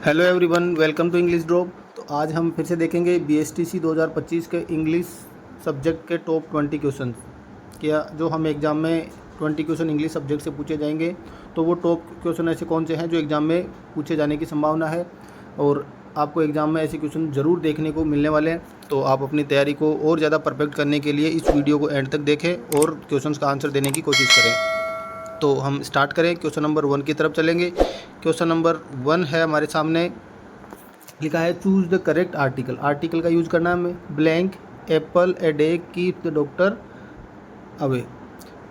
Hello everyone, welcome to English drop. तो आज हम फिर से देखेंगे बीएसटीसी 2025 के इंग्लिश सब्जेक्ट के टॉप 20 क्वेश्चन। क्या जो हम एग्ज़ाम में 20 क्वेश्चन इंग्लिश सब्जेक्ट से पूछे जाएंगे, तो वो टॉप क्वेश्चन ऐसे कौन से हैं जो एग्ज़ाम में पूछे जाने की संभावना है और आपको एग्ज़ाम में ऐसे क्वेश्चन ज़रूर देखने को मिलने वाले हैं। तो आप अपनी तैयारी को और ज़्यादा परफेक्ट करने के लिए इस वीडियो को एंड तक देखें और क्वेश्चन का आंसर देने की कोशिश करें। तो हम स्टार्ट करें, क्वेश्चन नंबर 1 की तरफ चलेंगे। क्वेश्चन नंबर 1 है हमारे सामने, लिखा है choose the correct article. Article का यूज़ करना है हमें। Blank Apple a day keep the doctor away.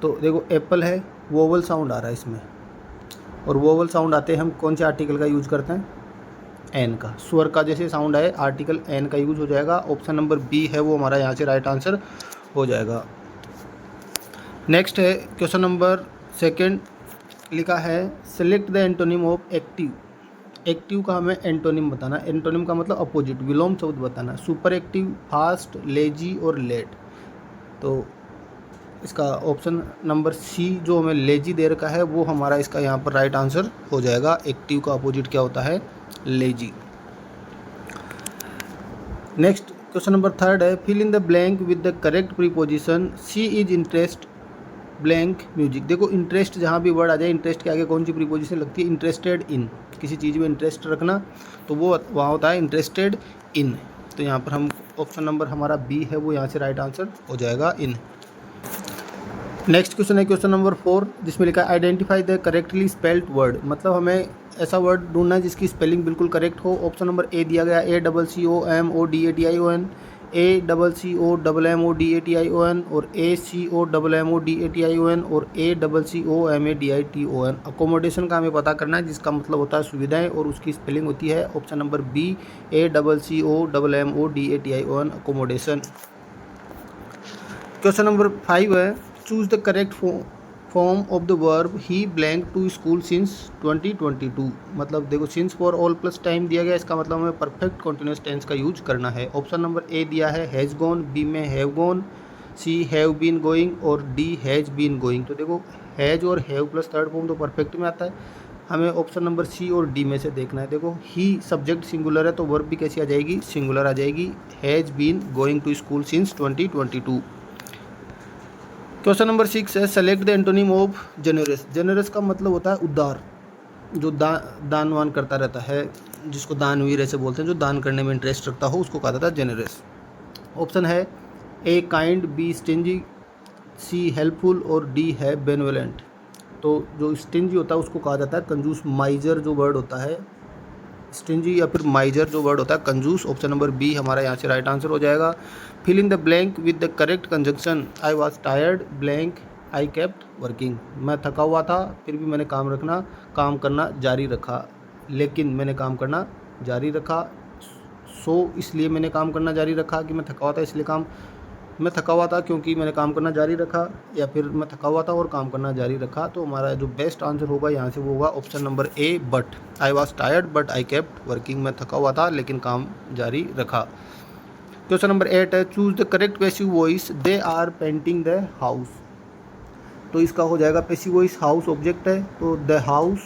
तो देखो एप्पल है, वोवल साउंड आ रहा है इसमें, और वोवल साउंड आते हम कौन से आर्टिकल का यूज़ करते हैं? एन का। स्वर का जैसे साउंड आए आर्टिकल एन का यूज़ हो जाएगा। ऑप्शन नंबर बी है वो हमारा यहाँ से राइट आंसर हो जाएगा। नेक्स्ट है क्वेश्चन नंबर 2, लिखा है select the antonym of active. Active का हमें एंटोनिम बताना। एंटोनिम का मतलब अपोजिट, विलोम शब्द बताना। सुपर एक्टिव, फास्ट, लेजी और लेट। तो इसका ऑप्शन नंबर सी जो हमें लेजी दे रखा है वो हमारा इसका यहाँ पर राइट आंसर हो जाएगा। एक्टिव का अपोजिट क्या होता है? लेजी। नेक्स्ट क्वेश्चन नंबर 3 है fill in the blank with the correct preposition she is interest blank music. देखो इंटरेस्ट जहाँ भी वर्ड आ जाए, इंटरेस्ट के आगे कौन सी प्रीपोजिशन लगती है? Interested in. किसी चीज़ में इंटरेस्ट रखना तो वो वहाँ होता है इंटरेस्टेड इन। तो यहाँ पर हम ऑप्शन नंबर हमारा बी है वो यहाँ से राइट आंसर हो जाएगा, इन। नेक्स्ट क्वेश्चन है क्वेश्चन नंबर 4, जिसमें लिखा है identify the correctly spelled word. मतलब हमें ऐसा वर्ड ढूंढना है जिसकी स्पेलिंग बिल्कुल करेक्ट हो। ऑप्शन नंबर ए दिया गया ACCOMODATION, ACCOMMODATION और ACOMMODATION और ACCOMADITON। अकोमोडेशन का हमें पता करना है जिसका मतलब होता है सुविधाएं, और उसकी स्पेलिंग होती है option number B ACCOMMODATION, accommodation. Question number 5 है choose the correct form of the verb he blank to school since 2022। मतलब देखो since for all plus time दिया गया, इसका मतलब हमें परफेक्ट कॉन्टिन्यूस टेंस का यूज करना है। ऑप्शन नंबर ए दिया है हैज़ गॉन, बी में have gone, C have been going और डी हैज़ बीन गोइंग। तो देखो हैज़ और हैव प्लस थर्ड फॉर्म तो परफेक्ट में आता है। हमें ऑप्शन नंबर सी और डी में से देखना है। देखो ही सब्जेक्ट सिंगुलर है तो वर्ब भी कैसी आ जाएगी? सिंगुलर आ जाएगी। Has been going to school since 2022। Question number 6 है select the antonym of generous. Generous का मतलब होता है उदार, जो दानवान करता रहता है, जिसको दानवीर ऐसे बोलते हैं, जो दान करने में इंटरेस्ट रखता हो उसको कहा जाता है जेनरस। ऑप्शन है A kind, B stingy, C helpful और डी है बेनवलेंट। तो जो स्टिंजी होता है उसको कहा जाता है कंजूस। माइजर जो वर्ड होता है, स्टिंजी या फिर माइजर जो वर्ड होता है कंजूस। ऑप्शन नंबर बी हमारा यहाँ से राइट आंसर हो जाएगा। Fill in the blank with the correct conjunction I was tired blank I kept working. मैं थका हुआ था फिर भी मैंने काम करना जारी रखा, लेकिन मैंने काम करना जारी रखा। सो इसलिए मैंने काम करना जारी रखा कि मैं थका हुआ था इसलिए मैं थका हुआ था क्योंकि मैंने काम करना जारी रखा, या फिर मैं थका हुआ था और काम करना जारी रखा। तो हमारा जो बेस्ट आंसर होगा यहाँ से वो होगा option number A but. I was tired but I kept working. मैं थका हुआ था लेकिन काम जारी रखा। क्वेश्चन नंबर 8 है choose the correct passive voice they are painting the house. तो इसका हो जाएगा पैसिव वॉइस, हाउस ऑब्जेक्ट है तो the house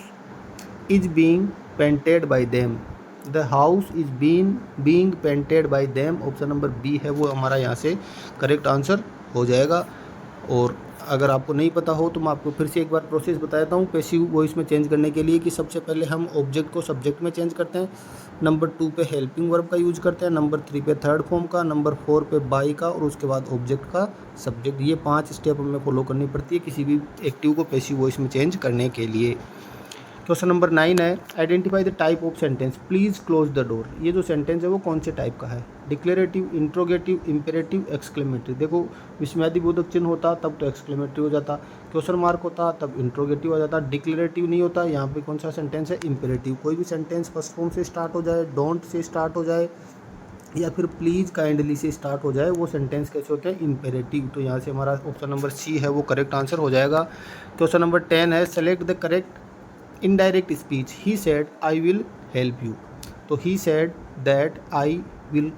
is being painted by them. The house is being painted by them. Option number B है वो हमारा यहाँ से करेक्ट आंसर हो जाएगा। और अगर आपको नहीं पता हो तो मैं आपको फिर से एक बार प्रोसेस बताता हूँ पैसिव वॉइस में चेंज करने के लिए, कि सबसे पहले हम ऑब्जेक्ट को सब्जेक्ट में चेंज करते हैं, नंबर 2 पे हेल्पिंग वर्ब का यूज करते हैं, नंबर 3 पे थर्ड फॉर्म का, नंबर 4 पे बाई का, और उसके बाद ऑब्जेक्ट का सब्जेक्ट। ये 5 स्टेप हमें फॉलो करनी पड़ती है किसी भी एक्टिव को पैसिव वॉइस में चेंज करने के लिए। क्वेश्चन नंबर 9 है identify the type of sentence please close the door. ये जो सेंटेंस है वो कौन से टाइप का है? Declarative, interrogative, imperative, exclamatory. देखो विस्मयादिबोधक चिन्ह होता तब तो एक्सक्लेमेटरी हो जाता, क्वेश्चन मार्क होता तब इंट्रोगेटिव हो जाता, डिक्लेरेटिव नहीं होता। यहाँ पे कौन सा सेंटेंस है? इम्पेरेटिव। कोई भी सेंटेंस फर्स्ट फॉर्म से स्टार्ट हो जाए, डोंट से स्टार्ट हो जाए, या फिर प्लीज़ काइंडली से स्टार्ट हो जाए, वो सेंटेंस कैसे होते हैं? इम्पेरेटिव। तो यहाँ से हमारा ऑप्शन नंबर सी है वो करेक्ट आंसर हो जाएगा। क्वेश्चन नंबर 10 है select the correct indirect speech he said I will help you. तो he said that I will,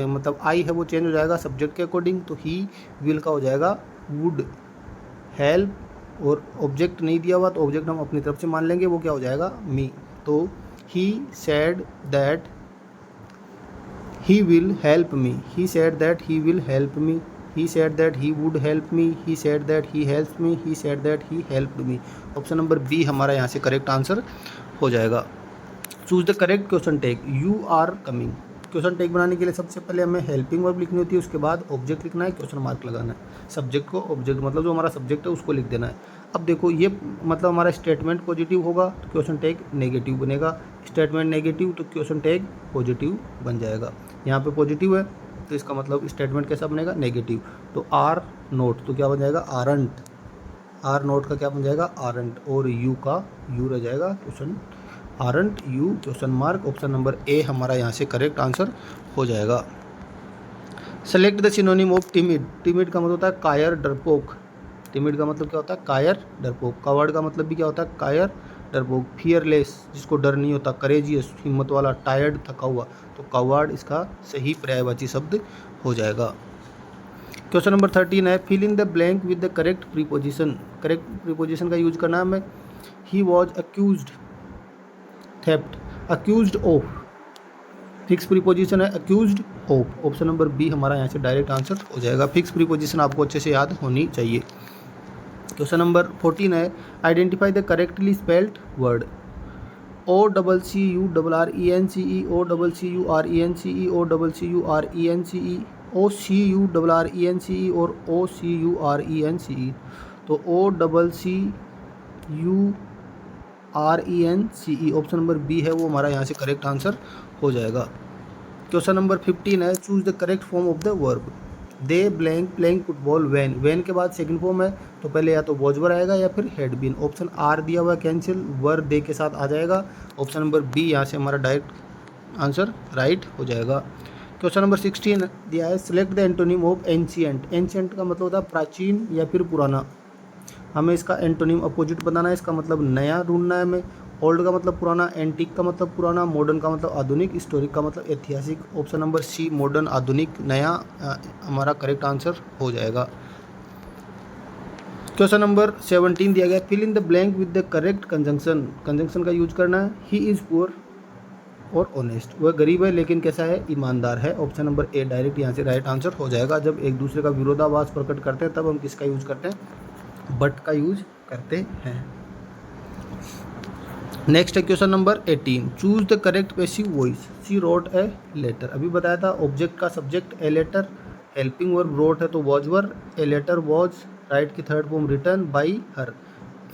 मतलब आई है वो चेंज हो जाएगा सब्जेक्ट के अकॉर्डिंग, तो ही विल का हो जाएगा वुड। हेल्प और ऑब्जेक्ट नहीं दिया हुआ तो ऑब्जेक्ट हम अपनी तरफ से मान लेंगे, वो क्या हो जाएगा? मी। तो he said that he will help me, he said that he will help me, he said that he would help me, he said that he helps me, he said that he helped me। Option number B हमारा यहाँ से correct answer हो जाएगा। Choose the correct question tag, you are coming. Question tag बनाने के लिए सबसे पहले हमें हेल्पिंग वर्ब लिखनी होती है, उसके बाद ऑब्जेक्ट लिखना है, क्वेश्चन मार्क लगाना है। सब्जेक्ट को ऑब्जेक्ट मतलब जो हमारा सब्जेक्ट है उसको लिख देना है। अब देखो ये मतलब हमारा स्टेटमेंट पॉजिटिव होगा तो क्वेश्चन टैग नेगेटिव बनेगा, स्टेटमेंट नेगेटिव तो क्वेश्चन टैग पॉजिटिव बन जाएगा। यहाँ पे पॉजिटिव है तो इसका मतलब स्टेटमेंट कैसा बनेगा, नेगेटिव। तो आर नोट तो क्या बन जाएगा, आरंट। आर नोट का क्या बन जाएगा, आरंट, और यू का यू रह जाएगा, question aren't you question mark. Option number ए हमारा यहाँ से करेक्ट आंसर हो जाएगा। Select the synonym of timid. Timid का मतलब होता है कायर, डरपोक। टिमिड का मतलब क्या होता है, कायर, डरपोक। कावर्ड का मतलब भी क्या होता है, कायर, डरपोक। फियरलेस जिसको डर नहीं होता, करेजियस हिम्मत वाला, टायर्ड थका हुआ, तो कावर्ड इसका सही पर्यायवाची शब्द हो जाएगा। क्वेश्चन नंबर 13 है, fill in the blank with the correct preposition. Correct preposition का यूज करना है हमें। He was accused theft, accused of, fix preposition है accused of. Option number B हमारा यहाँ से डायरेक्ट आंसर हो जाएगा। फिक्स प्रीपोजिशन आपको अच्छे से याद होनी चाहिए। क्वेश्चन नंबर 14 है, identify the correctly spelled word. O double C U double R E N C E, O double C U R E N C E, O double C U R E N C E, O C U double R E N C E और O C U R E N C E. तो O double C U R E N C E option number B है वो हमारा यहाँ से correct answer हो जाएगा। Question number 15 है, choose the correct form of the verb. They blank playing football when. When के बाद सेकंड फॉर्म है तो पहले या तो वॉज वर आएगा या फिर हैड बीन। ऑप्शन आर दिया हुआ कैंसिल, वर दे के साथ आ जाएगा। ऑप्शन नंबर बी यहाँ से हमारा डायरेक्ट आंसर राइट हो जाएगा। क्वेश्चन नंबर 16 दिया है, select the antonym of ancient. Ancient का मतलब होता है प्राचीन या फिर पुराना। हमें इसका एंटोनिम अपोजिट बनाना है, इसका मतलब नया ढूंढना है हमें। ओल्ड का मतलब पुराना, एंटीक का मतलब पुराना, मॉडर्न का मतलब आधुनिक, हिस्टोरिक का मतलब ऐतिहासिक। ऑप्शन नंबर सी मॉडर्न, आधुनिक, नया हमारा करेक्ट आंसर हो जाएगा। क्वेश्चन नंबर 17 दिया गया, fill in the blank with the correct conjunction. Conjunction का यूज करना है। ही इज़ पुअर और ऑनेस्ट, वह गरीब है लेकिन कैसा है, ईमानदार है। ऑप्शन नंबर ए डायरेक्ट यहाँ से राइट आंसर हो जाएगा। जब एक दूसरे का विरोधाभास प्रकट करते हैं तब हम किसका यूज करते हैं, बट का यूज करते हैं। नेक्स्ट है question number 18, choose the correct passive voice. She wrote a letter. अभी बताया था ऑब्जेक्ट का subject a letter, helping verb wrote है तो was were, a letter was, write की third form written by her,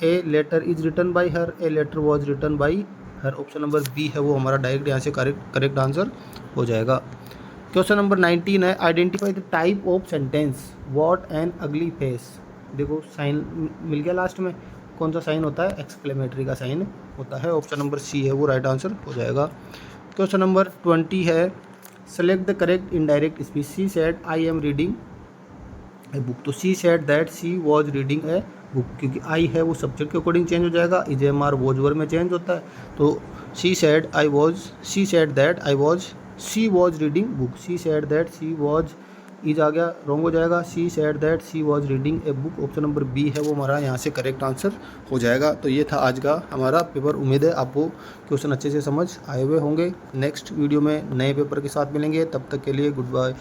a letter is written by her, a letter was written by her. Option number B है वो हमारा direct यहाँ से correct answer हो जाएगा। क्वेश्चन नंबर 19 है, identify the type of sentence. What an अगली face. देखो साइन मिल गया लास्ट में, कौन सा साइन होता है, एक्सक्लेमेटरी का साइन होता है। ऑप्शन नंबर सी है वो राइट आंसर हो जाएगा। क्वेश्चन नंबर 20 है, select the correct indirect speech. She said I am reading a book, तो she said that she was reading a book, क्योंकि आई है वो सब्जेक्ट के अकॉर्डिंग चेंज हो जाएगा, is am are was were में change होता है। तो she said I was, she said that I was, she was reading book, she said that she was, is आ गया रॉन्ग हो जाएगा। She said that she was reading a book, option number B है वो हमारा यहाँ से correct answer हो जाएगा। तो ये था आज का हमारा पेपर। उम्मीद है आपको क्वेश्चन अच्छे से समझ आए हुए होंगे। नेक्स्ट वीडियो में नए पेपर के साथ मिलेंगे, तब तक के लिए गुड बाय।